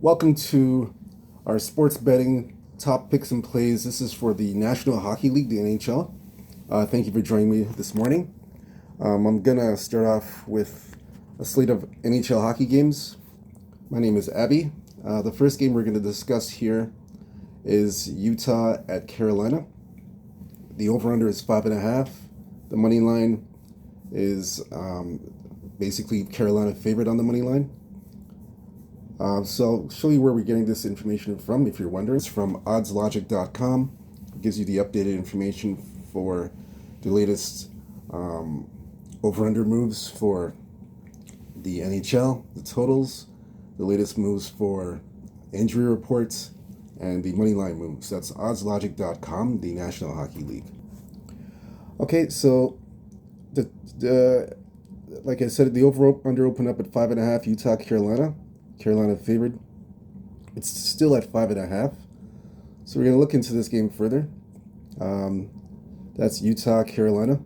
Welcome to our sports betting top picks and plays. This is for the National Hockey League, the NHL. Thank you for joining me this morning. I'm going to start off with a slate of NHL hockey games. My name is Abby. The first game we're going to discuss here is Utah at Carolina. The over-under is 5.5. The money line is basically Carolina favorite on the money line. So I'll show you where we're getting this information from, if you're wondering. It's from oddslogic.com. It gives you the updated information for the latest over-under moves for the NHL, the totals, the latest moves for injury reports, and the money line moves. That's oddslogic.com, the National Hockey League. Okay, so like I said, the over-under opened up at 5.5, Utah, Carolina. Carolina favored. It's still at 5.5. So we're going to look into this game further. That's Utah, Carolina.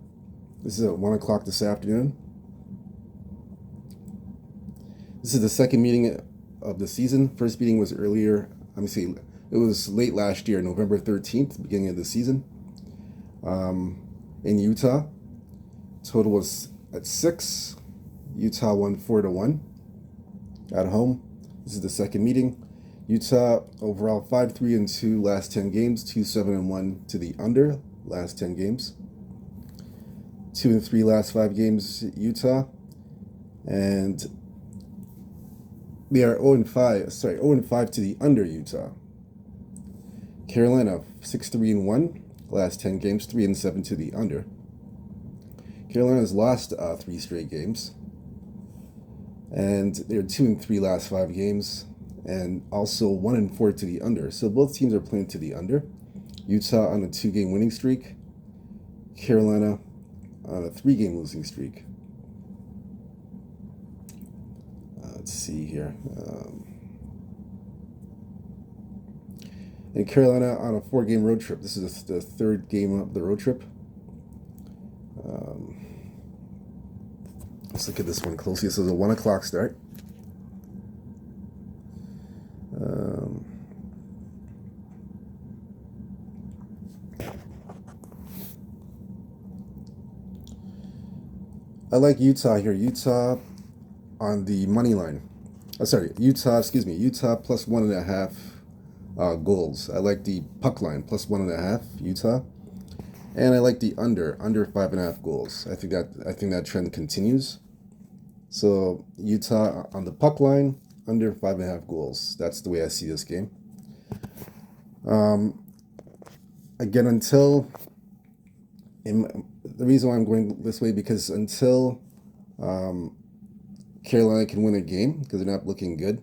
This is at 1 o'clock this afternoon. This is the second meeting of the season. First meeting was earlier. It was late last year, November 13th, beginning of the season. In Utah, total was at 6. Utah won 4-1. At home, this is the second meeting. Utah overall 5-3-2 last 10 games, 2-7-1 to the under last 10 games. 2-3 last 5 games, Utah, and they are 0-5 to the under Utah. Carolina 6-3-1 last 10 games, 3-7 to the under. Carolina's lost 3 straight games. And they're 2-3 last 5 games, and also 1-4 to the under. So both teams are playing to the under. Utah on a 2-game winning streak. Carolina on a 3-game losing streak. Let's see here. And Carolina on a 4-game road trip. This is the third game of the road trip. Let's look at this one closely. This is a 1 o'clock start. I like Utah here. Utah on the money line. Utah plus 1.5 goals. I like the puck line plus 1.5, Utah. And I like the under 5.5 goals. I think that trend continues. So Utah on the puck line, under 5.5 goals. That's the way I see this game. Again, the reason why I'm going this way, because until Carolina can win a game, because they're not looking good,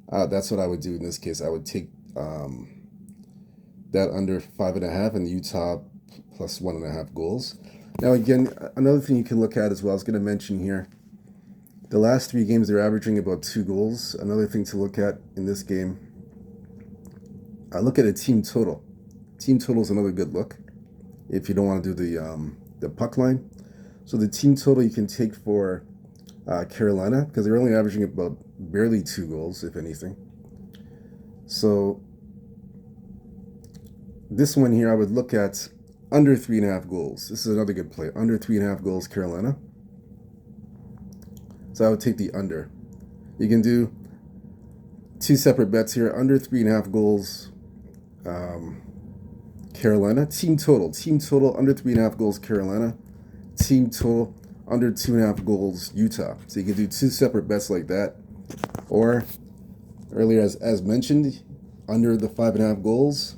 that's what I would do in this case. I would take that under 5.5 and Utah plus 1.5 goals. Now, again, another thing you can look at as well, I was going to mention here, the last 3 games, they're averaging about 2 goals. Another thing to look at in this game, I look at a team total. Team total is another good look if you don't want to do the puck line. So the team total you can take for Carolina, because they're only averaging about barely 2 goals, if anything. So this one here, I would look at under 3.5 goals. This is another good play. Under 3.5 goals, Carolina. So I would take the under. You can do 2 separate bets here. Under 3.5 goals, Carolina. Team total under 3.5 goals, Carolina. Team total under 2.5 goals, Utah. So you can do 2 separate bets like that. Or earlier, as mentioned, under the 5.5 goals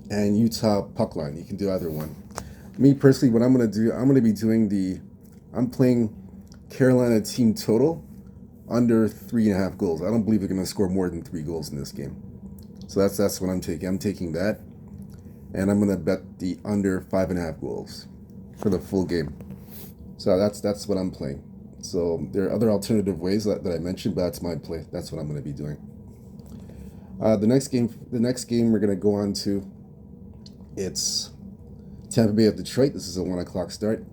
and Utah puck line. You can do either one. Me personally, what I'm going to do, I'm playing Carolina team total under 3.5 goals. I don't believe they're going to score more than 3 goals in this game. So that's what I'm taking. I'm taking that, and I'm going to bet the under 5.5 goals for the full game. So that's what I'm playing. So there are other alternative ways that I mentioned, but that's my play. That's what I'm going to be doing. The next game we're going to go on to, it's Tampa Bay at Detroit. This is a 1 o'clock start.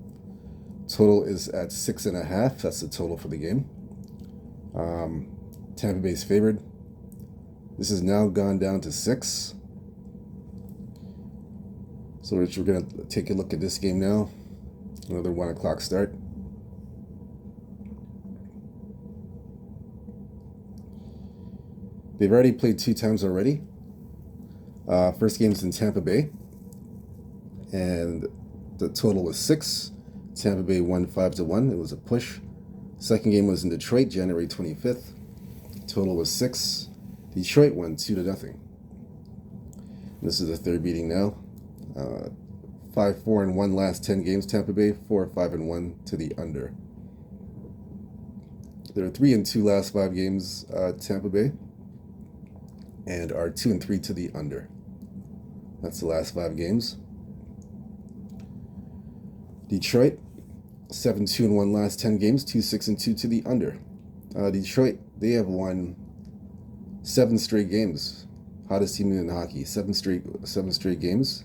Total is at 6.5. That's the total for the game. Tampa Bay's favored. This has now gone down to 6. So we're going to take a look at this game now. Another 1 o'clock start. They've already played 2 times already. First game was in Tampa Bay, and the total was 6. Tampa Bay won 5-1. It was a push. Second game was in Detroit, January 25th. Total was 6. Detroit won 2-0. This is the third meeting now. 5-4-1 last 10 games. Tampa Bay 4-5-1 to the under. They're 3-2 last 5 games. Tampa Bay, and are 2-3 to the under. That's the last 5 games. Detroit 7-2-1 last 10 games. 2-6-2 to the under. Detroit, they have won 7 straight games. Hottest team in hockey. 7 straight games.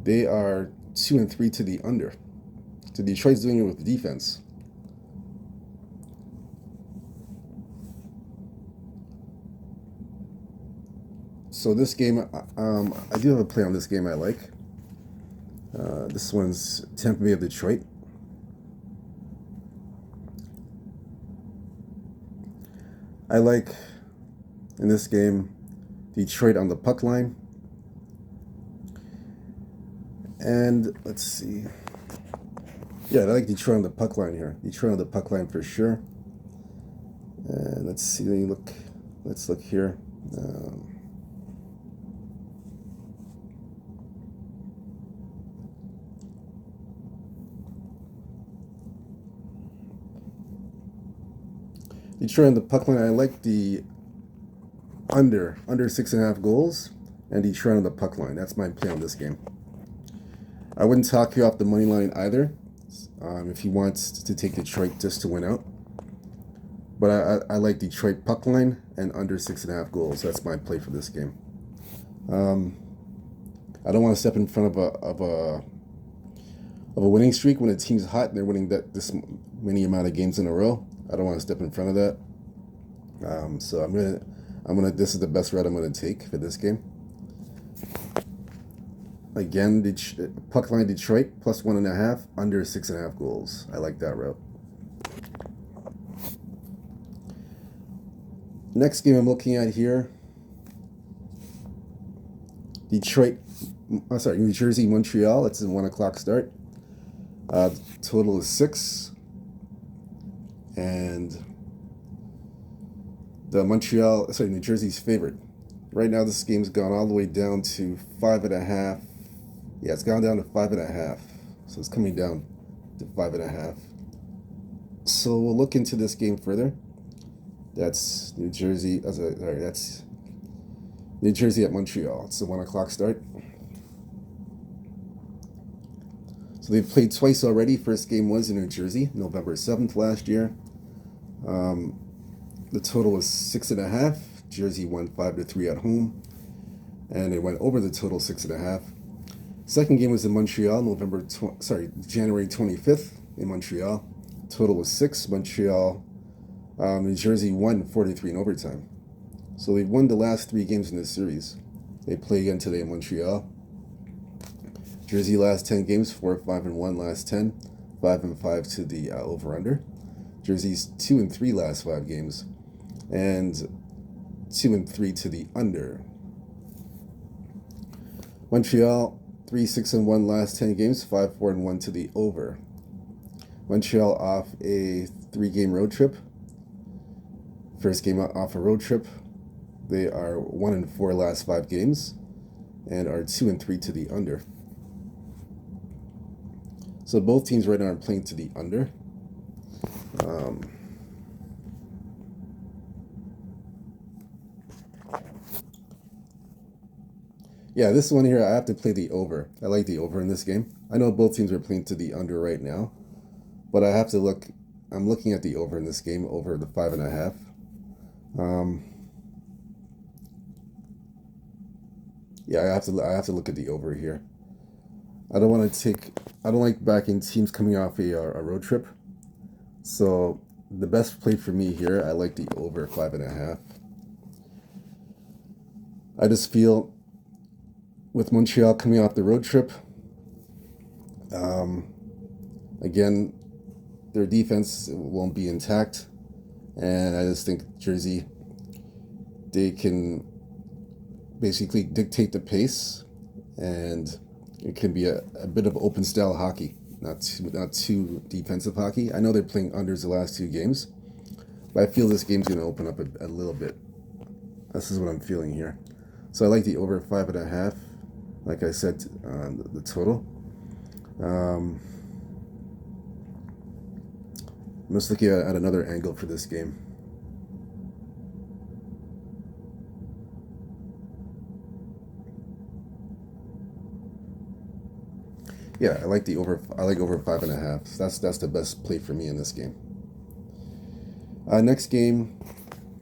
They are 2-3 to the under. So Detroit's doing it with defense. So this game, I do have a play on this game I like. This one's Tampa Bay of Detroit. I like, in this game, Detroit on the puck line. And let's see. Yeah, I like Detroit on the puck line here. Detroit on the puck line for sure. And let's see. Let's look here. Detroit on the puck line. I like the under 6.5 goals, and Detroit on the puck line. That's my play on this game. I wouldn't talk you off the money line either, if you want to take Detroit just to win out. But I like Detroit puck line and under 6.5 goals. That's my play for this game. I don't want to step in front of a winning streak when a team's hot and they're winning this many amount of games in a row. I don't want to step in front of that. So I'm gonna. This is the best route I'm gonna take for this game. Again, puck line Detroit plus 1.5, under 6.5 goals. I like that route. Next game I'm looking at here. New Jersey, Montreal. It's a 1 o'clock start. Total is 6. And New Jersey's favorite. Right now, this game's gone all the way down to 5.5. Yeah, it's gone down to 5.5. So it's coming down to 5.5. So we'll look into this game further. That's New Jersey. That's New Jersey at Montreal. It's a 1 o'clock start. So they've played twice already. First game was in New Jersey, November 7th last year. The total was 6.5. Jersey won 5-3 at home, and they went over the total 6.5. Second game was in Montreal, January 25th in Montreal. Total was 6. Montreal, New Jersey won 4-3 in overtime. So they've won the last 3 games in this series. They play again today in Montreal. Jersey last 10 games, 4-5-1 last 10, 5-5 to the over/under. Jersey's 2-3 last 5 games, and 2-3 to the under. Montreal 3-6-1 last 10 games, 5-4-1 to the over. Montreal off a 3-game road trip. First game off a road trip. They are 1-4 last 5 games, and are 2-3 to the under. So both teams right now are playing to the under. Yeah, this one here, I have to play the over. I like the over in this game. I know both teams are playing to the under right now, but I have to look. I'm looking at the over in this game, over the 5.5. Yeah, I have to look at the over here. I don't like backing teams coming off a road trip. So the best play for me here, I like the over 5.5. I just feel with Montreal coming off the road trip, again, their defense won't be intact, and I just think Jersey, they can basically dictate the pace, and it can be a bit of open style hockey, not too defensive hockey. I know they're playing unders the last 2 games, but I feel this game's going to open up a little bit. This is what I'm feeling here. So I like the over 5.5. Like I said, the total. I'm just looking at another angle for this game. Yeah, I like the over. I like over 5.5. So that's the best play for me in this game. Next game,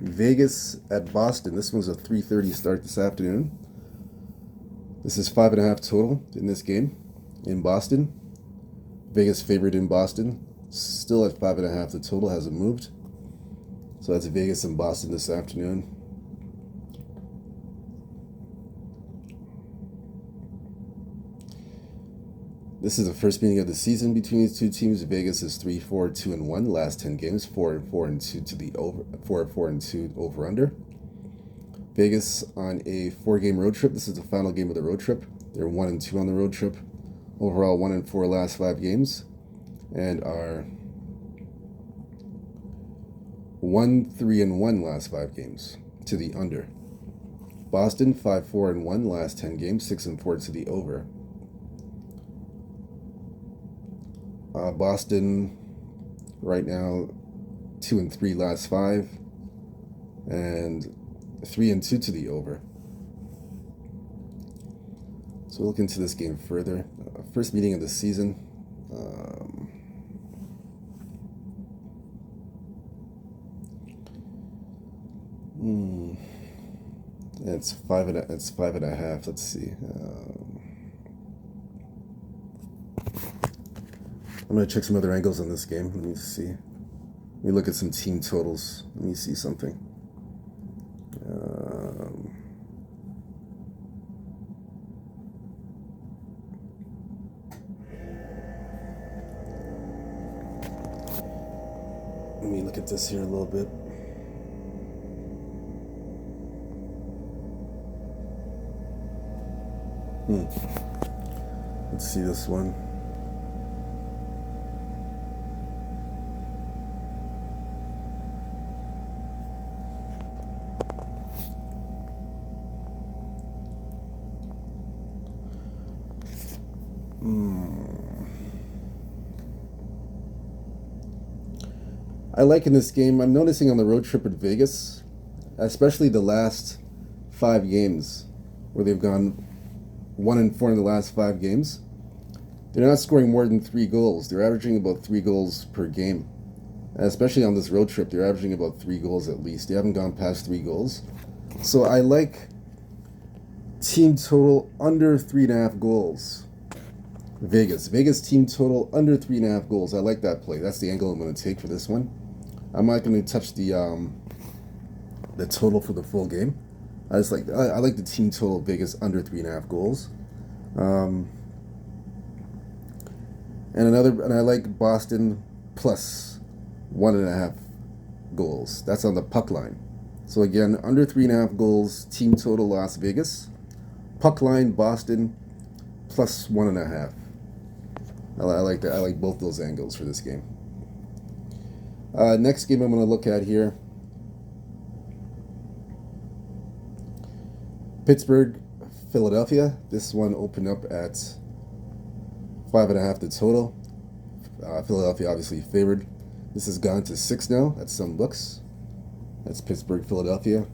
Vegas at Boston. This one's a 3:30 start this afternoon. This is 5.5 total in this game in Boston. Vegas favored in Boston. Still at 5.5. The total hasn't moved. So that's Vegas and Boston this afternoon. This is the first meeting of the season between these 2 teams. Vegas is 3-4, 2-1 last 10 games, 4-4 and 2 to the over, 4-4 and 2 over under. Vegas on a 4-game road trip. This is the final game of the road trip. They're 1-2 on the road trip. Overall, 1-4 last 5 games, and are 1-3-1 last 5 games to the under. Boston 5-4-1 last 10 games, 6-4 to the over. Boston right now 2-3 last 5, and 3-2 to the over. So we'll look into this game further. First meeting of the season. It's 5.5. Let's see. I'm going to check some other angles on this game. Let me see. Let me look at some team totals. Let me see something. Let me look at this here a little bit. Let's see this one. I like in this game, I'm noticing on the road trip at Vegas, especially the last 5 games, where they've gone 1-4 in the last 5 games, they're not scoring more than 3 goals. They're averaging about 3 goals per game. And especially on this road trip, they're averaging about 3 goals at least. They haven't gone past 3 goals. So I like team total under 3.5 goals. Vegas team total under 3.5 goals. I like that play. That's the angle I'm going to take for this one. I'm not going to touch the total for the full game. I like the team total Vegas under 3.5 goals. And I like Boston plus 1.5 goals. That's on the puck line. So again, under 3.5 goals, team total Las Vegas. Puck line Boston plus 1.5. I like that. I like both those angles for this game. Next game I'm going to look at here. Pittsburgh, Philadelphia. This one opened up at 5.5 the total. Philadelphia obviously favored. This has gone to 6 now at some books. That's Pittsburgh, Philadelphia.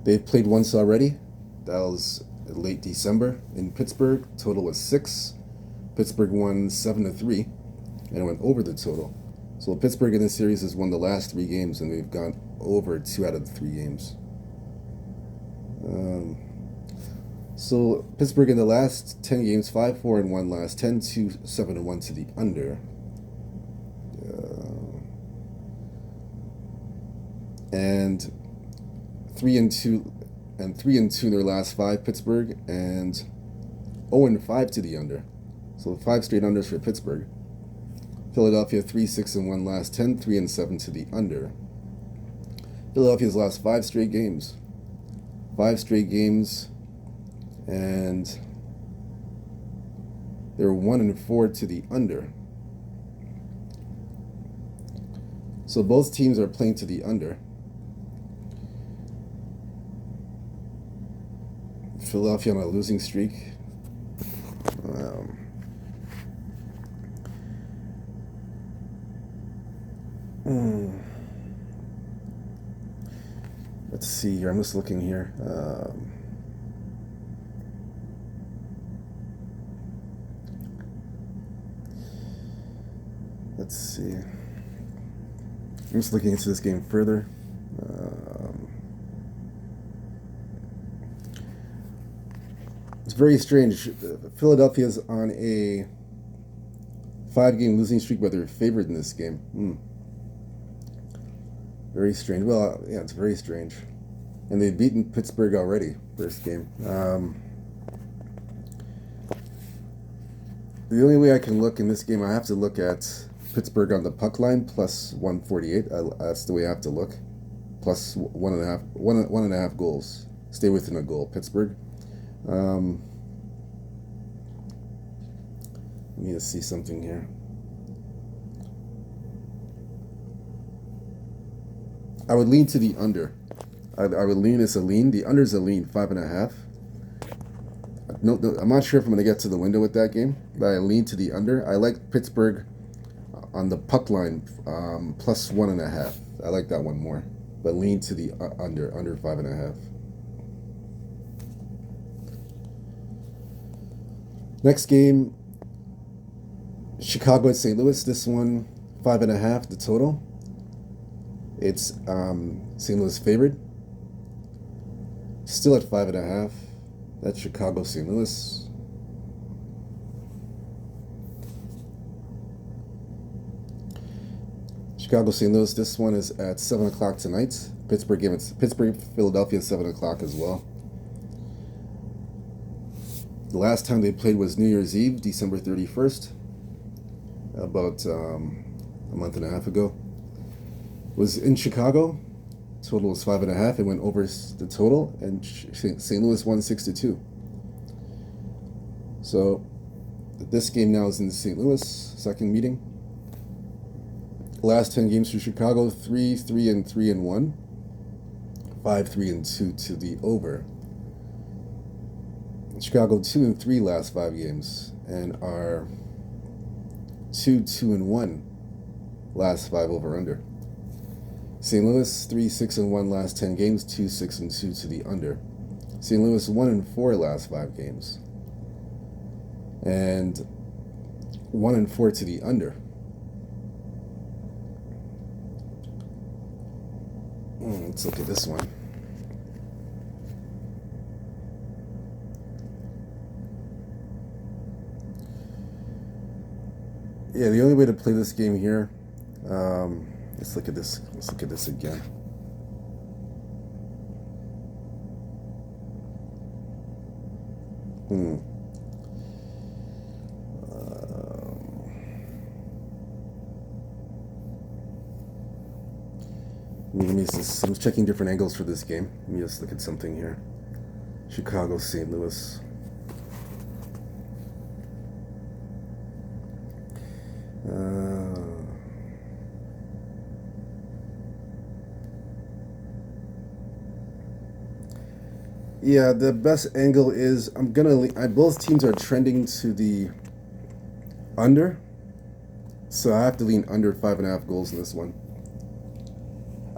They've played once already. That was late December in Pittsburgh. Total was 6. Pittsburgh won 7-3, and it went over the total. So Pittsburgh in this series has won the last 3 games, and they've gone over 2 out of the 3 games. So Pittsburgh in the last 10 games, 5-4-1 last, 10-7-1 to the under. And 3-2 in their last 5, Pittsburgh, and 0-5 to the under. So 5 straight unders for Pittsburgh. Philadelphia 3-6-1 last 10, 3-7 to the under. Philadelphia's last 5 straight games. 5 straight games, and they're 1-4 to the under. So both teams are playing to the under. Philadelphia on a losing streak. Let's see here. I'm just looking here. Let's see. I'm just looking into this game further. It's very strange. Philadelphia's on a 5-game losing streak, but they're favored in this game. Very strange. Well, yeah, it's very strange. And they've beaten Pittsburgh already, first game. The only way I can look in this game, I have to look at Pittsburgh on the puck line, plus 148. That's the way I have to look. Plus 1.5 goals. Stay within a goal, Pittsburgh. Let me just see something here. I would lean to the under. I would lean as a lean. The under's a lean, 5.5. No, I'm not sure if I'm going to get to the window with that game, but I lean to the under. I like Pittsburgh on the puck line, plus 1.5. I like that one more, but lean to the under 5.5. Next game, Chicago at St. Louis. This one, 5.5, the total. It's St. Louis favored. Still at 5.5. That's Chicago, St. Louis. Chicago, St. Louis. This one is at 7 o'clock tonight. Pittsburgh, Philadelphia, 7 o'clock as well. The last time they played was New Year's Eve, December 31st, about a month and a half ago. It was in Chicago. Total was 5.5. It went over the total, and St. Louis won 6-2. So this game now is in St. Louis, second meeting. Last 10 games for Chicago, 3-3-1, 5-3-2 to the over. Chicago 2-3 last 5 games, and are 2-2-1 last 5 over under. St. Louis 3-6-1 last 10 games, 2-6-2 to the under. St. Louis 1-4 last 5 games, and 1-4 to the under. Let's look at this one. Yeah, the only way to play this game here, let's look at this. Let's look at this again. I'm checking different angles for this game. Let me just look at something here. Chicago, St. Louis. Yeah, the best angle is both teams are trending to the under, so I have to lean under 5.5 goals in this one.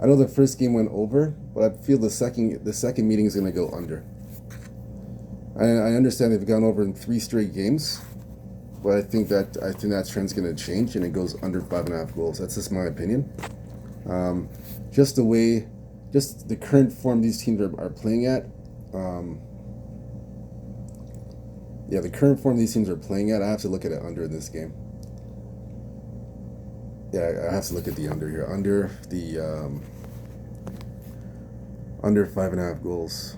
I know the first game went over, but I feel the second meeting is going to go under. I understand they've gone over in 3 straight games, but I think that trend's going to change and it goes under 5.5 goals. That's just my opinion. Just the current form these teams are playing at. Yeah, the current form these teams are playing at, I have to look at it under in this game. Yeah, I have to look at the under here. Under 5.5 goals.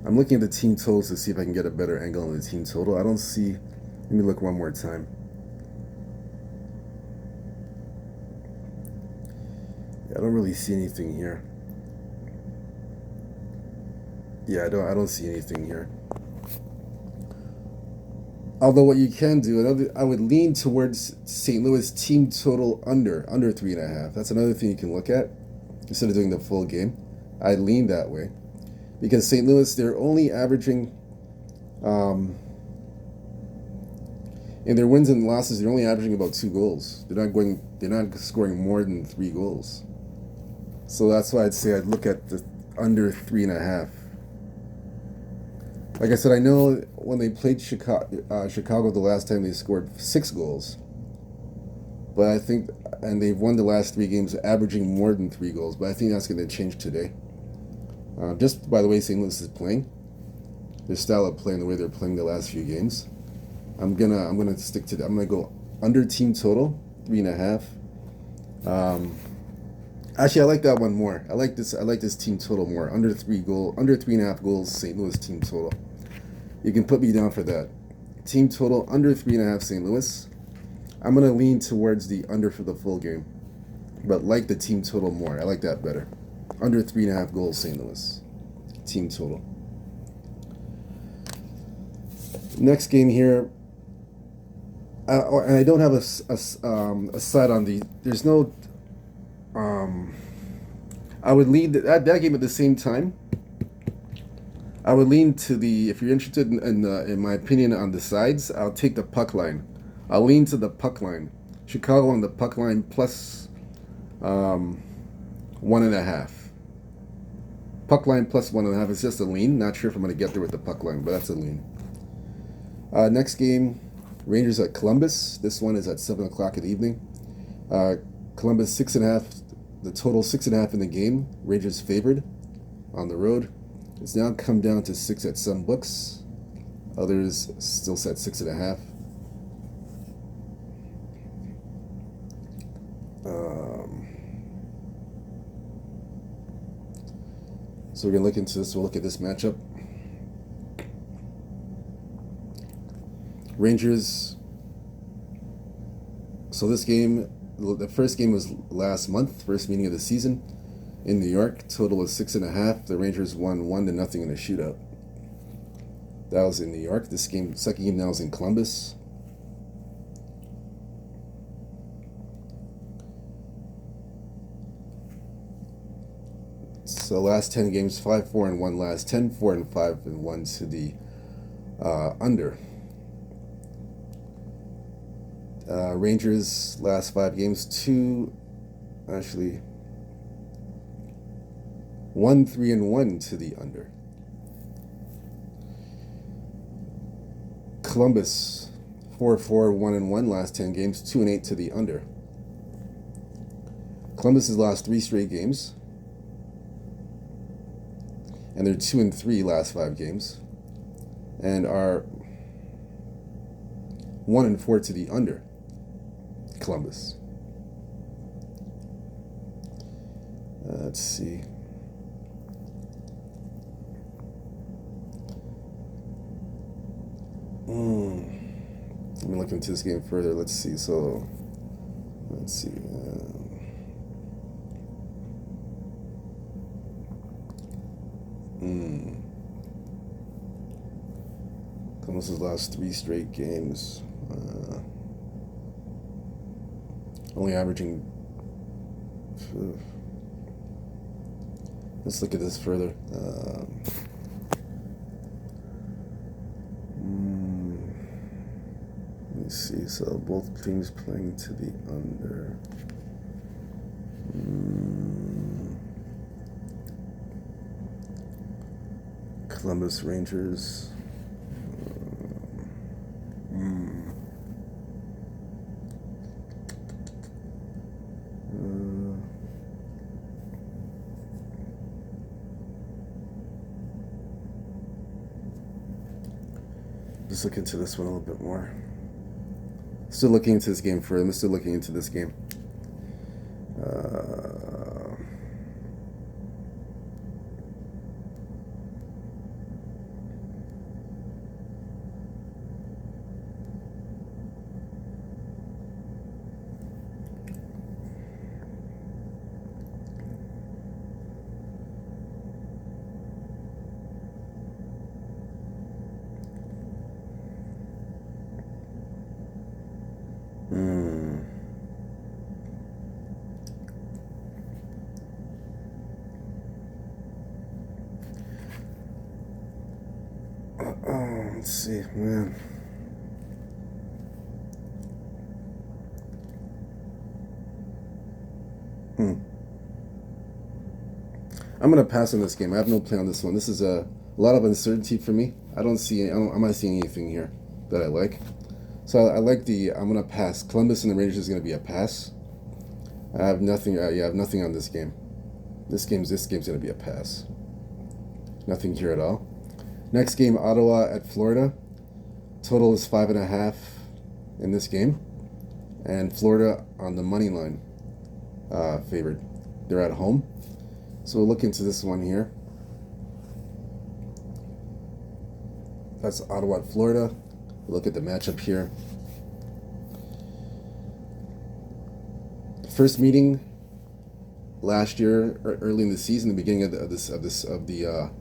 I'm looking at the team totals to see if I can get a better angle on the team total. I don't see. Let me look one more time. Yeah, I don't really see anything here. Yeah, I don't see anything here. Although what you can do, I would lean towards St. Louis team total under 3.5. That's another thing you can look at instead of doing the full game. I'd lean that way because St. Louis, they're only averaging, in their wins and losses, they're only averaging about 2 goals. They're not scoring more than 3 goals. So that's why I'd say I'd look at the under 3.5. Like I said, I know when they played Chicago the last time, they scored 6 goals. But I think, and they've won the last 3 games averaging more than 3 goals. But I think that's going to change today. Just by the way St. Louis is playing, their style of play and the way they're playing the last few games, I'm gonna stick to that. I'm gonna go under team total 3.5. Actually, I like that one more. I like this team total more. Under 3.5 goals. St. Louis team total. You can put me down for that. Team total under 3.5 St. Louis. I'm gonna lean towards the under for the full game, but like the team total more. I like that better. Under 3.5 goals St. Louis. Team total. Next game here. And I don't have a side on the. There's no. I would lean that game at the same time. I would lean to the. If you're interested in my opinion on the sides, I'll take the puck line. I'll lean to the puck line. Chicago on the puck line plus 1.5. Puck line plus 1.5. It's just a lean. Not sure if I'm going to get there with the puck line, but that's a lean. Next game, Rangers at Columbus. This one is at 7 o'clock in the evening. Columbus 6.5. The total 6.5 in the game. Rangers favored on the road. It's now come down to 6 at some books. Others still set 6.5. So we're gonna look into this. We'll look at this matchup. Rangers. So this game, the first game was last month, first meeting of the season in New York. Total was 6.5. The Rangers won 1-0 in a shootout. That was in New York. This game, second game now is in Columbus. So last 10 games, 5-4-1 last 10, 4-5-1 to the under. Rangers last 5 games, 1-3-1 to the under. Columbus 4-1-1 last 10 games, 2-8 to the under. Columbus has lost 3 straight games, and they're 2-3 last 5 games, and are 1-4 to the under. Columbus. Let's see. Let me look into this game further. Let's see. So, let's see. Columbus has lost 3 straight games. Only averaging. Let's look at this further. Let me see. So both teams playing to the under. Columbus Rangers. Just look into this one a little bit more. Still looking into this game further. I'm still looking into this game. Let's see, man. I'm gonna pass on this game. I have no play on this one. This is a lot of uncertainty for me. I'm not seeing anything here that I like. So I like the. I'm gonna pass. Columbus and the Rangers is gonna be a pass. I have nothing. I have nothing on this game. This game's gonna be a pass. Nothing here at all. Next game, Ottawa at Florida. Total is 5.5 in this game, and Florida on the money line, favored. They're at home, so we'll look into this one here. That's Ottawa at Florida. Look at the matchup here. First meeting last year, early in the season, the beginning of the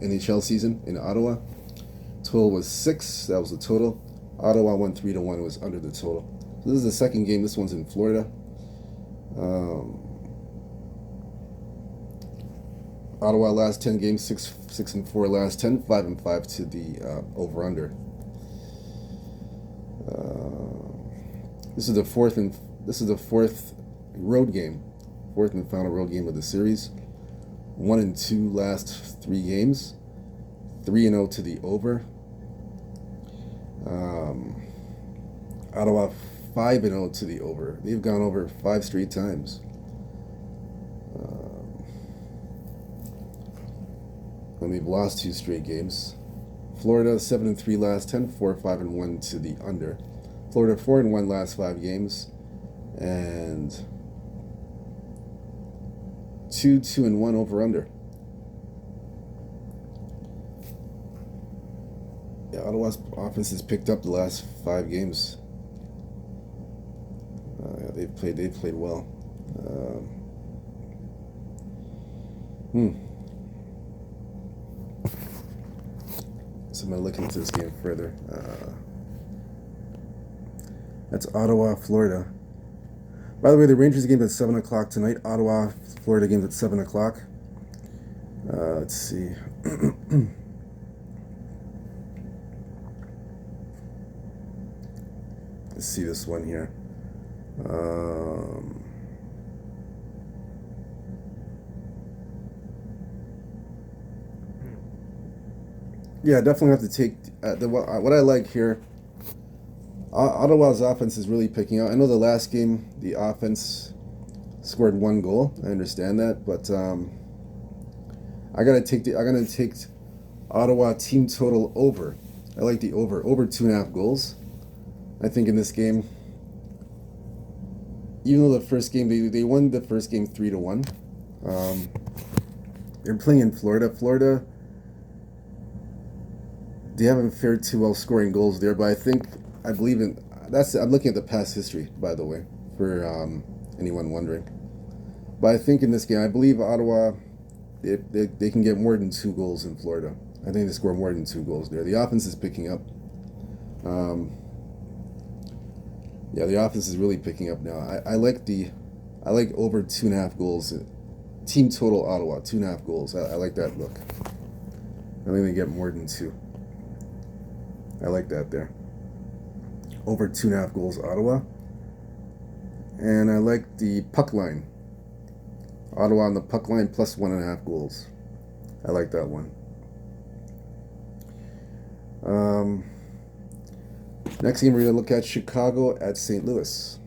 NHL season in Ottawa. Total was 6. That was the total. Ottawa won 3-1. It was under the total. So this is the second game. This one's in Florida. Ottawa last 10 games, 6-4 last 10, 5-5 to the over under. This is the fourth road game, fourth and final road game of the series. 1-2 last 3 games, 3-0 to the over. Ottawa 5-0 to the over. They've gone over 5 straight times. And they've lost 2 straight games. Florida 7-3 last 10, 4-5-1 to the under. Florida 4-1 last 5 games, and 2-1 over under. Yeah, Ottawa's offense has picked up the last 5 games. They've played well. So I'm gonna look into this game further. That's Ottawa, Florida. By the way, the Rangers game at 7 o'clock tonight. Ottawa, Florida game at 7 o'clock. Let's see. Let's see this one here. Yeah, definitely have to take what I like here. Ottawa's offense is really picking out. I know the last game the offense scored 1 goal. I understand that, but I'm gonna take Ottawa team total over. I like the over 2.5 goals. I think in this game, even though the first game they won the first game 3-1, they're playing in Florida. Florida, they haven't fared too well scoring goals there, but I believe in that's. I'm looking at the past history, by the way, for anyone wondering. But I think in this game, I believe Ottawa, they can get more than 2 goals in Florida. I think they score more than 2 goals there. The offense is picking up. Yeah, the offense is really picking up now. I like over 2.5 goals. Team total Ottawa 2.5 goals. I like that look. I think they get more than 2. I like that there. Over 2.5 goals Ottawa. And I like the puck line. Ottawa on the puck line plus 1.5 goals. I like that one. Next game we're going to look at Chicago at St. Louis.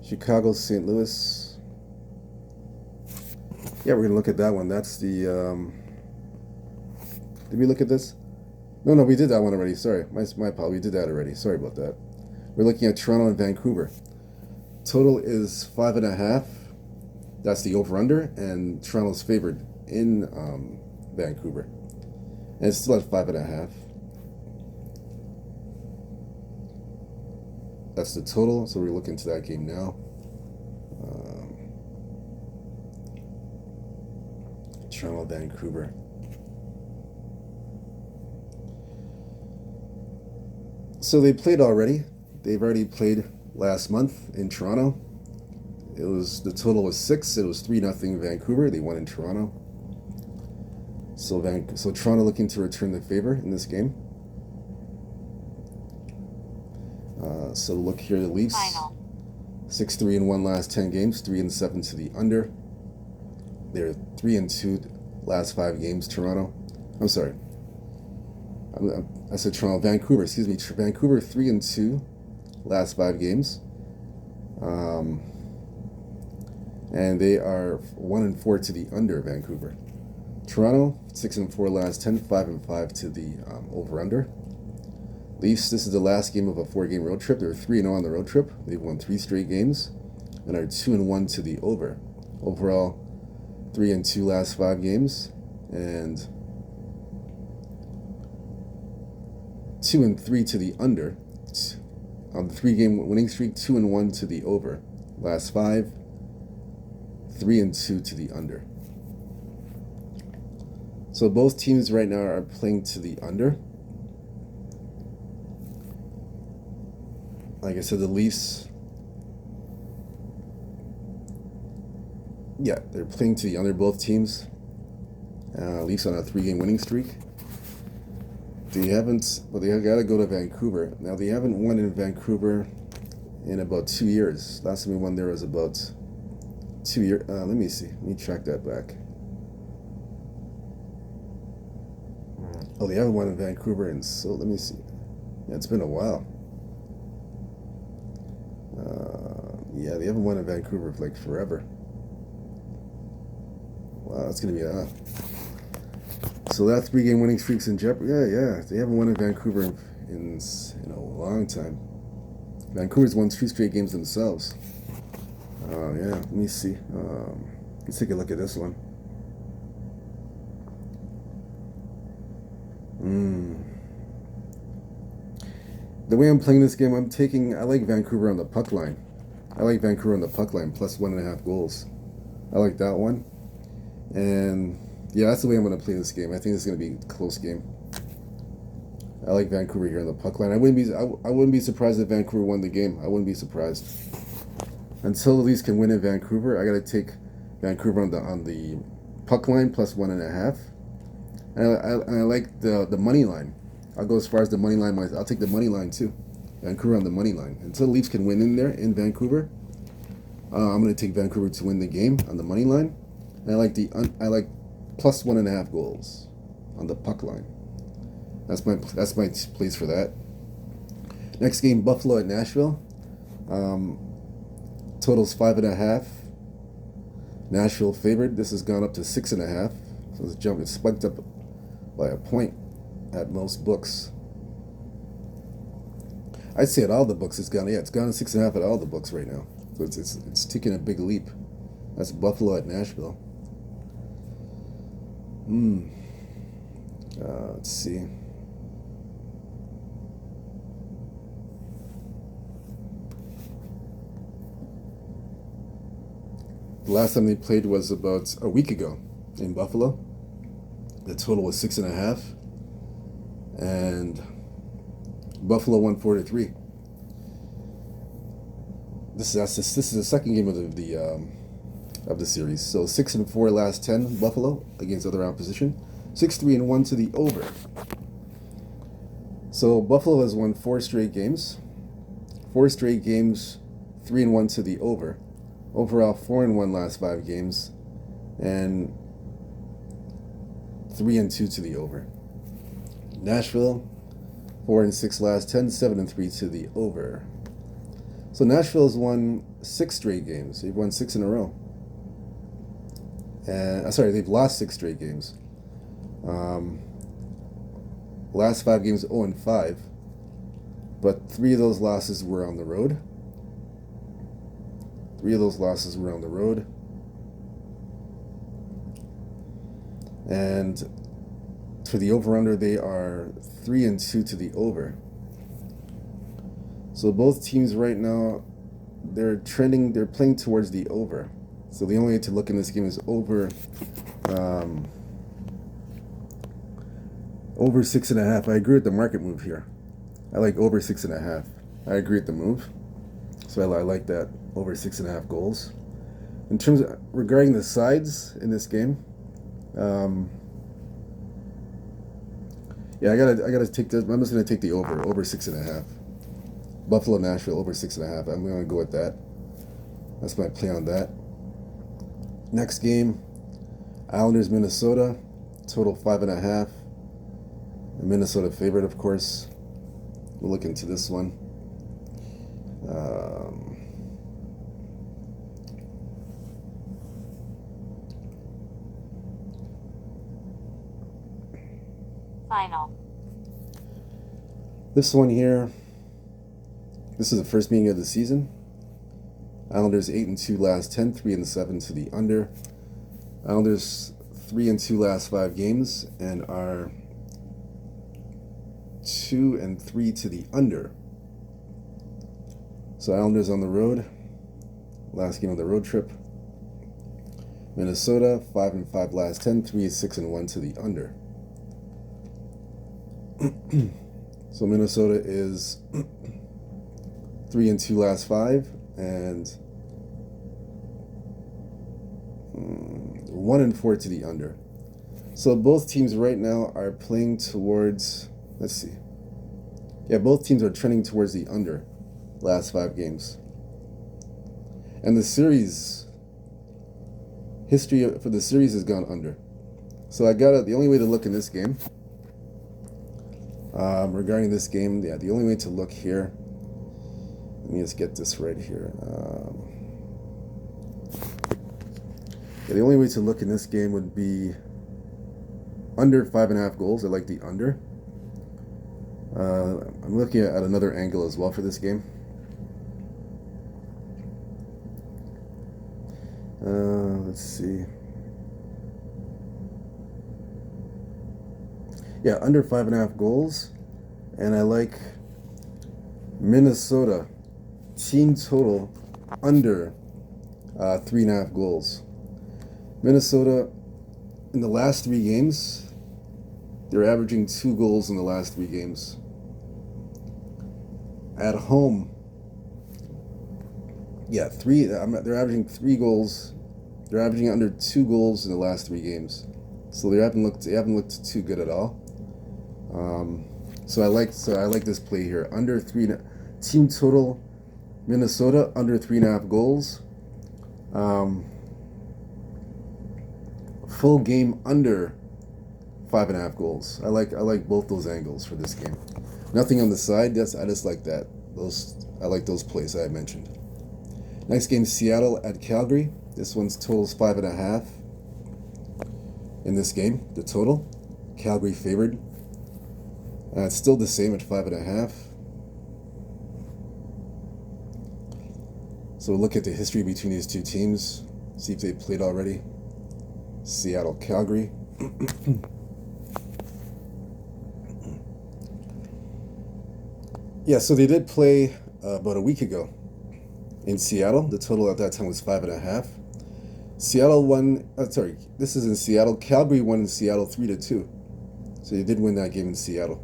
Chicago, St. Louis. Yeah, we're going to look at that one. That's the Did we look at this? No, we did that one already. Sorry, my apology. We did that already. Sorry about that. We're looking at Toronto and Vancouver. Total is 5.5. That's the over/under, and Toronto's favored in Vancouver, and it's still at 5.5. That's the total. So we're looking into that game now. Toronto, Vancouver. So they played already. They've already played last month in Toronto. The total was 6. It was 3-0 Vancouver. They won in Toronto. So Toronto looking to return the favor in this game. So look here, the Leafs. 6-3-1 last 10 games, 3-7 to the under. They're 3-2 last 5 games. Toronto. I'm sorry. I said Toronto. Vancouver. Excuse me. Vancouver 3-2 last 5 games. And they are 1-4 to the under. Vancouver. Toronto 6-4 last 10, 5-5 to the over/under. Leafs. This is the last game of a 4-game road trip. They're 3-0 on the road trip. They've won 3 straight games, and are 2-1 to the over. Overall, 3-2 last 5 games, and 2-3 to the under. On the 3-game winning streak, 2-1 to the over. Last 5, 3-2 to the under. So both teams right now are playing to the under. Like I said, the Leafs, they're playing to the under, both teams. Leafs on a 3-game winning streak. They got to go to Vancouver. Now, they haven't won in Vancouver in about 2 years. Last time we won there was about 2 years. Let me see. Let me track that back. Oh, they haven't won in Vancouver let me see. Yeah, it's been a while. They haven't won in Vancouver for like forever. Wow, that's going to be so that 3-game winning streak's in jeopardy. Yeah. They haven't won in Vancouver in a long time. Vancouver's won 2 straight games themselves. Let me see. Let's take a look at this one. The way I'm playing this game, I like Vancouver on the puck line. I like Vancouver on the puck line, plus 1.5 goals. I like that one. And that's the way I'm going to play this game. I think it's going to be a close game. I like Vancouver here on the puck line. I wouldn't be surprised if Vancouver won the game. I wouldn't be surprised. Until the Leafs can win in Vancouver, I got to take Vancouver on the puck line, plus 1.5. And I like the money line. I'll go as far as the money line. I'll take the money line too. Vancouver on the money line. Until the Leafs can win in there in Vancouver, I'm going to take Vancouver to win the game on the money line. And I like plus 1.5 goals on the puck line. That's my place for that. Next game, Buffalo at Nashville. Total's 5.5. Nashville favored. This has gone up to 6.5. So it's spiked up by a point at most books. I'd say at all the books it's gone to 6.5 at all the books right now. So it's taking a big leap. That's Buffalo at Nashville. Let's see. The last time they played was about a week ago in Buffalo. The total was 6.5, and Buffalo won 4-3. This is the second game of the series. So 6-4 last 10 Buffalo against other opposition. 6-3-1 to the over. So Buffalo has won 4 straight games. 4 straight games, 3-1 to the over. Overall, 4-1 last 5 games, and 3-2 to the over. Nashville, 4-6 last 10, 7-3 to the over. So Nashville's won 6 straight games. They've won 6 in a row. And they've lost 6 straight games. last 5 games 0-5, but 3 of those losses were on the road. 3 of those losses were on the road. And for the over-under, they are 3-2 to the over. So both teams right now, they're playing towards the over. So the only way to look in this game is over 6.5. I agree with the market move here. I like over 6.5. I agree with the move. So I like that over 6.5 goals. In terms of regarding the sides in this game, I gotta take this. I'm just gonna take the over 6.5. Buffalo Nashville over 6.5. I'm gonna go with that. That's my play on that. Next game, Islanders Minnesota, total 5.5. Minnesota favorite, of course. We'll look into this one. Final. This one here, this is the first meeting of the season. Islanders 8-2 last 10, 3-7 to the under. Islanders 3-2 last 5 games and are 2-3 to the under. So Islanders on the road, last game of the road trip. Minnesota 5-5 last 10, 3-6-1 to the under. So Minnesota is 3-2 last 5 and 1-4 to the under. So both teams right now are playing towards, let's see. Yeah, both teams are trending towards the under last 5 games. And the series, history for the series has gone under. So the only way to look in this game, regarding this game, the only way to look here, let me just get this right here. The only way to look in this game would be under 5.5 goals. I like the under. I'm looking at another angle as well for this game. Let's see. Yeah, under 5.5 goals. And I like Minnesota team total under 3.5 goals. Minnesota, in the last 3 games, they're averaging 2 goals in the last 3 games. At home, they're averaging 3 goals. They're averaging under 2 goals in the last 3 games. So they haven't looked too good at all. So I like this play here. Under 3 team total, Minnesota under 3.5 goals. Full game under 5.5 goals. I like both those angles for this game. Nothing on the side. I just like that. I like those plays I mentioned. Next game, Seattle at Calgary. This one's totals 5.5. In this game, the total, Calgary favored. It's still the same at 5.5. So look at the history between these two teams. See if they played already. Seattle, Calgary. Yeah, so they did play about a week ago in Seattle. The total at that time was 5.5. Seattle won. This is in Seattle. Calgary won in Seattle 3-2. So they did win that game in Seattle,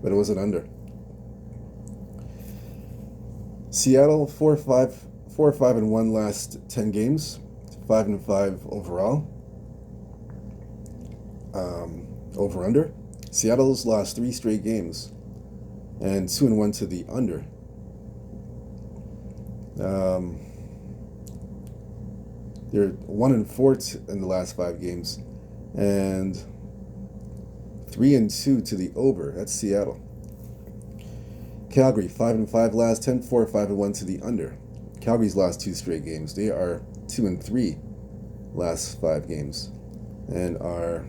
but it wasn't under. Seattle 4-5-1 last 10 games, 5-5 overall. Over under. Seattle's lost 3 straight games, and 2-1 to the under. They're 1-4 in the last 5 games, and 3-2 to the over. That's Seattle. Calgary 5-5 last 10, 4-5-1 to the under. Calgary's lost 2 straight games. They are 2-3 last 5 games, and are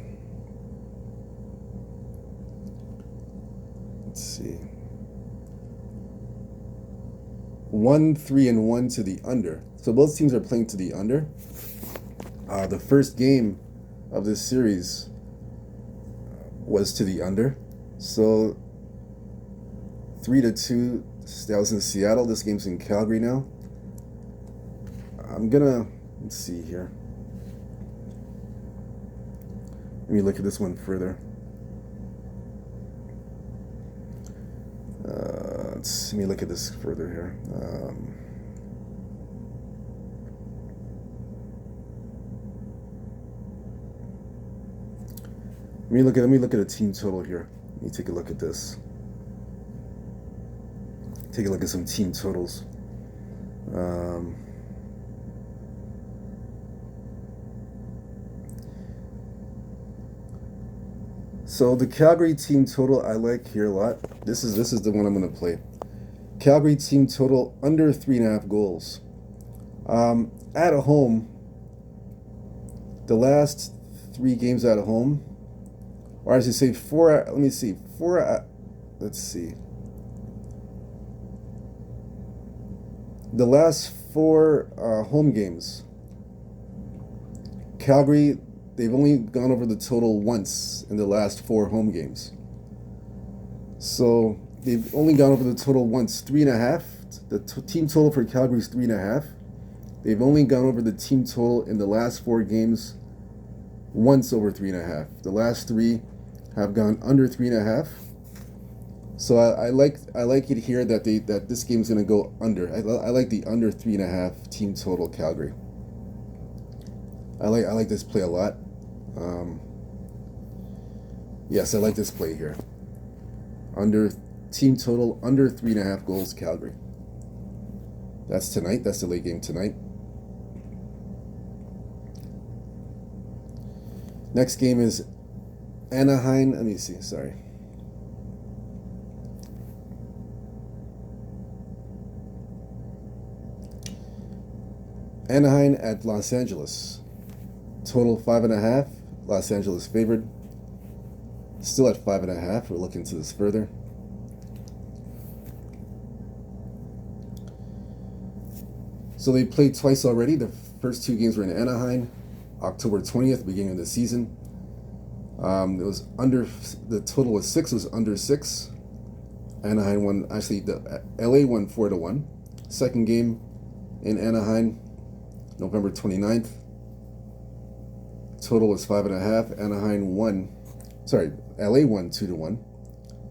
Let's see. 1-3-1 to the under. So both teams are playing to the under. The first game of this series was to the under. So 3-2. That was in Seattle. This game's in Calgary now. Let's see here. Let me look at this one further. Let me look at this further here. Let me look at a team total here. Let me take a look at this. Take a look at some team totals. So the Calgary team total I like here a lot. This is the one I'm going to play. Calgary team total under 3.5 goals. At home, the last 3 games at home, or I should say 4. Let me see. 4. Let's see. The last 4 home games, Calgary, they've only gone over the total once in the last 4 home games. So they've only gone over the total once, 3.5. The team total for Calgary is 3.5. They've only gone over the team total in the last 4 games once over 3.5. The last 3 have gone under 3.5. So I like it here that this game's gonna go under. I like the under 3.5 team total Calgary. I like this play a lot. Yes, I like this play here. Under team total under 3.5 goals Calgary. That's tonight. That's the late game tonight. Next game is Anaheim. Let me see. Sorry. Anaheim at Los Angeles. Total 5.5. Los Angeles favored. Still at 5.5. We'll look into this further. So they played twice already. The first 2 games were in Anaheim, October 20th, beginning of the season. It was under. The total was 6. It was under 6. Anaheim won. Actually, the LA won 4-1. Second game in Anaheim, November 29th. Total was 5.5. Anaheim won. Sorry, LA won 2-1.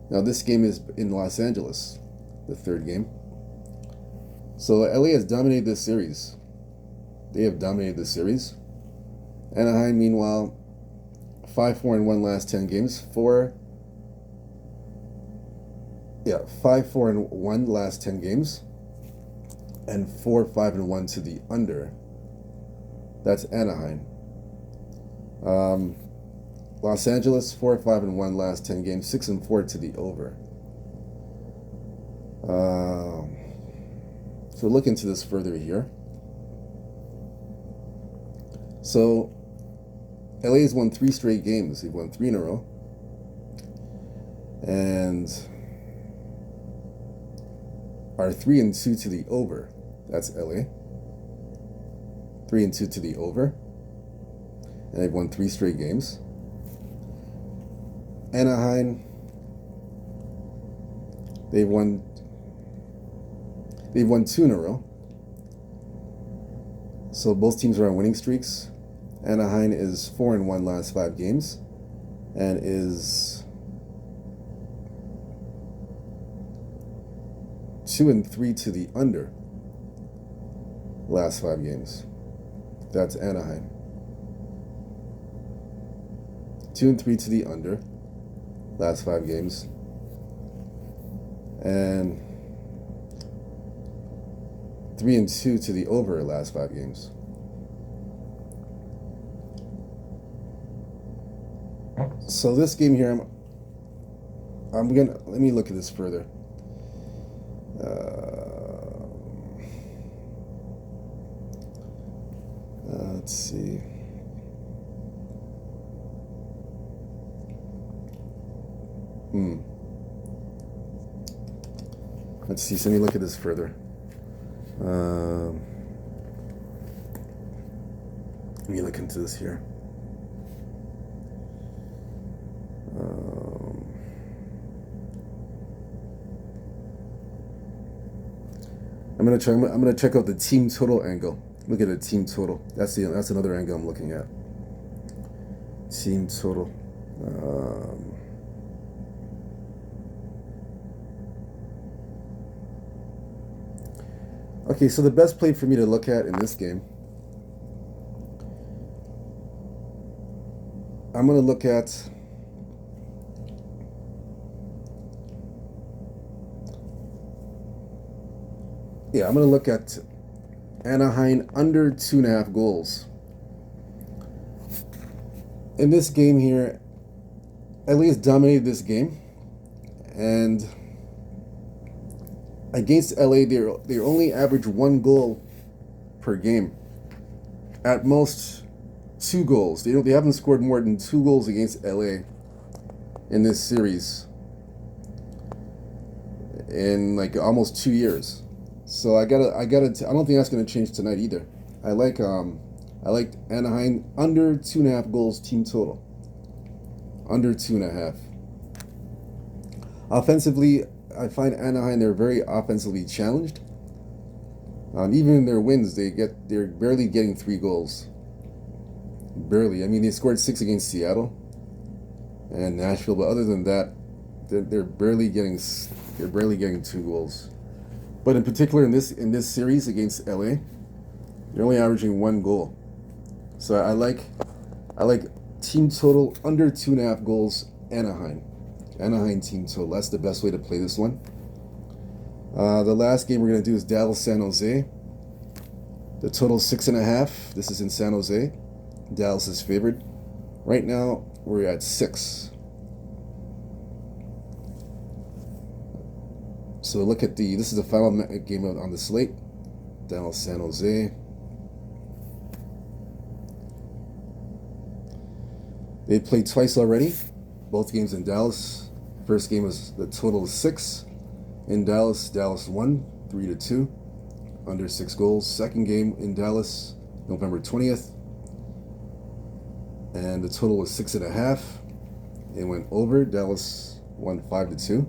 Now this game is in Los Angeles, the third game. So LA has dominated this series. They have dominated this series. Anaheim, meanwhile, 5-4-1 last 10 games. 5-4-1 last 10 games. And 4-5-1 to the under. That's Anaheim. Los Angeles, 4-5-1 last 10 games, 6-4 to the over. So look into this further here. So LA has won 3 straight games. They've won 3 in a row. And are 3-2 to the over. That's LA. 3-2 to the over. And they've won 3 straight games. Anaheim, they've won 2 in a row. So both teams are on winning streaks. Anaheim is 4-1 last 5 games, and is 2-3 to the under last 5 games. That's Anaheim. 2-3 to the under last 5 games, and 3-2 to the over last 5 games. So this game here, I'm gonna let me look at this further. Let's see. Let's see. So let me look at this further. Let me look into this here. I'm gonna check out the team total angle. Look at the team total. That's another angle I'm looking at. Team total. Okay, so the best play for me to look at in this game, I'm gonna look at I'm gonna look at Anaheim under 2.5 goals. In this game here, LA's dominated this game, and against LA, they only average 1 goal per game. At most, 2 goals. They haven't scored more than 2 goals against LA in this series in like almost 2 years. So I don't think that's gonna change tonight either. I like Anaheim under 2.5 goals team total. Under 2.5. Offensively, I find Anaheim, they're very offensively challenged. Even in their wins, they're barely getting 3 goals. Barely. I mean, they scored 6 against Seattle and Nashville, but other than that, they're barely getting 2 goals. But in particular, in this series against LA, they're only averaging 1 goal. So I like team total under 2.5 goals. Anaheim team total. That's the best way to play this one. The last game we're gonna do is Dallas San Jose. The total 6.5. This is in San Jose. Dallas is favored. Right now we're at 6. So look at this is the final game on the slate. Dallas San Jose. They played twice already. Both games in Dallas. First game was the total of 6. In Dallas, Dallas won 3-2, under 6 goals. Second game in Dallas, November 20th, and the total was 6.5. It went over. Dallas won 5-2.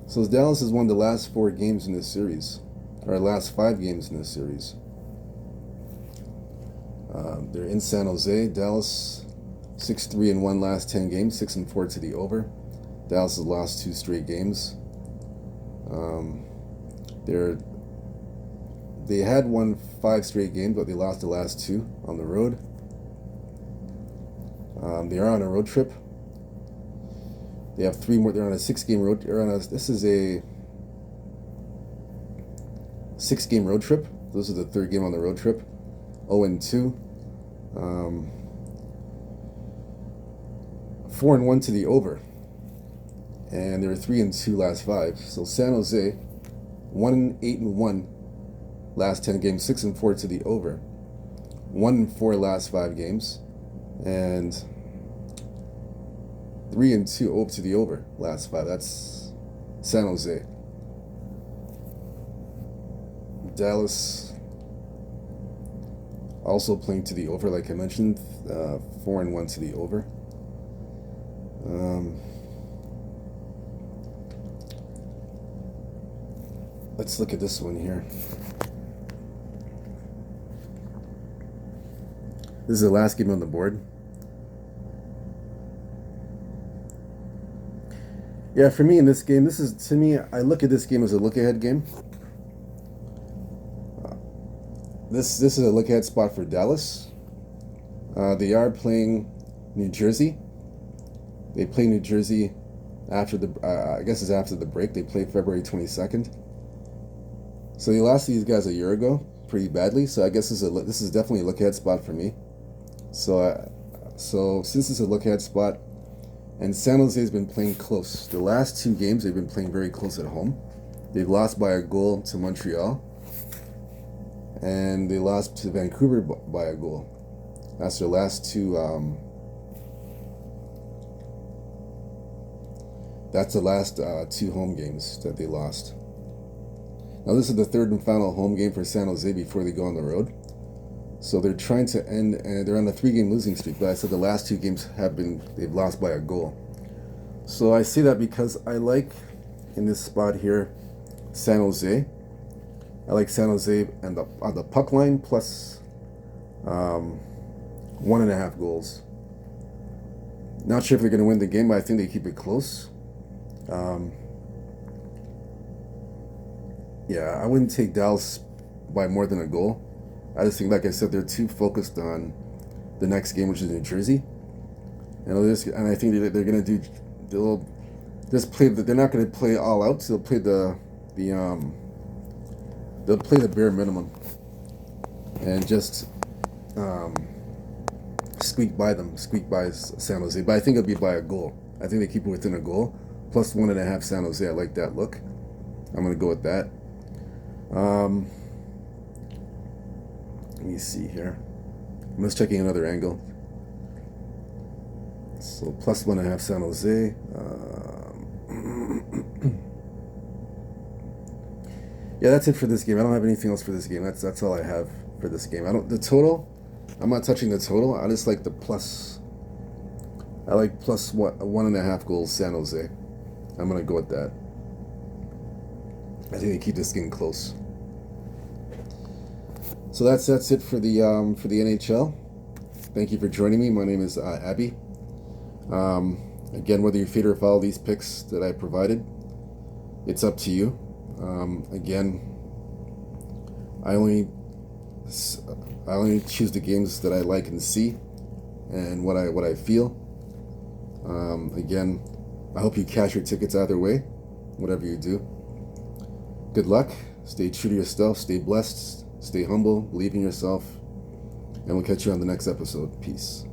So Dallas has won the last 4 games in this series, or last 5 games in this series. They're in San Jose. Dallas 6-3-1 last 10 games, 6-4 to the over. Dallas has lost 2 straight games. They had won 5 straight games, but they lost the last 2 on the road. They are on a road trip. They have 3 more. They're on a 6-game road. This is a 6-game road trip. This is the 3rd game on the road trip. 0-2. 4-1 to the over. And they're 3-2 last 5. So San Jose, 1-8-1 last 10 games, 6-4 to the over. 1-4 last 5 games, and 3-2 to the over last 5. That's San Jose. Dallas also playing to the over, like I mentioned, 4-1 to the over. Let's look at this one here. This is the last game on the board. Yeah, for me in this game, I look at this game as a look-ahead game. This is a look-ahead spot for Dallas. They are playing New Jersey. They play New Jersey after I guess it's after the break. They play February 22nd. So they lost these guys a year ago pretty badly. So I guess this is definitely a look-ahead spot for me. So since it's a look-ahead spot, and San Jose has been playing close. The last 2 games they've been playing very close at home. They've lost by a goal to Montreal, and they lost to Vancouver by a goal. That's their last 2. That's the last 2 home games that they lost. Now this is the third and final home game for San Jose before they go on the road. So they're trying to end, and they're on a 3-game losing streak. But I said the last 2 games they've lost by a goal. So I say that because I like, in this spot here, San Jose. I like San Jose and on the puck line plus 1.5 goals. Not sure if they're going to win the game, but I think they keep it close. Yeah, I wouldn't take Dallas by more than a goal. I just think, like I said, they're too focused on the next game, which is New Jersey, and I think they're going to do. They'll just play. They're not going to play all out. So they'll play they'll play the bare minimum, and just squeak by San Jose. But I think it'll be by a goal. I think they keep it within a goal, plus 1.5 San Jose. I like that look. I'm going to go with that. Let me see here. I'm just checking another angle. So plus 1.5 San Jose. Yeah, that's it for this game. I don't have anything else for this game. That's all I have for this game. The total. I'm not touching the total. I just like the plus. I like plus 1.5 goals San Jose. I'm gonna go with that. I think they keep this game close. So that's it for the NHL. Thank you for joining me. My name is Abby. Again, whether you feed or follow these picks that I provided, it's up to you. Again, I only choose the games that I like and see, and what I feel. Again, I hope you cash your tickets either way, whatever you do. Good luck. Stay true to yourself. Stay blessed. Stay humble. Believe in yourself. And we'll catch you on the next episode. Peace.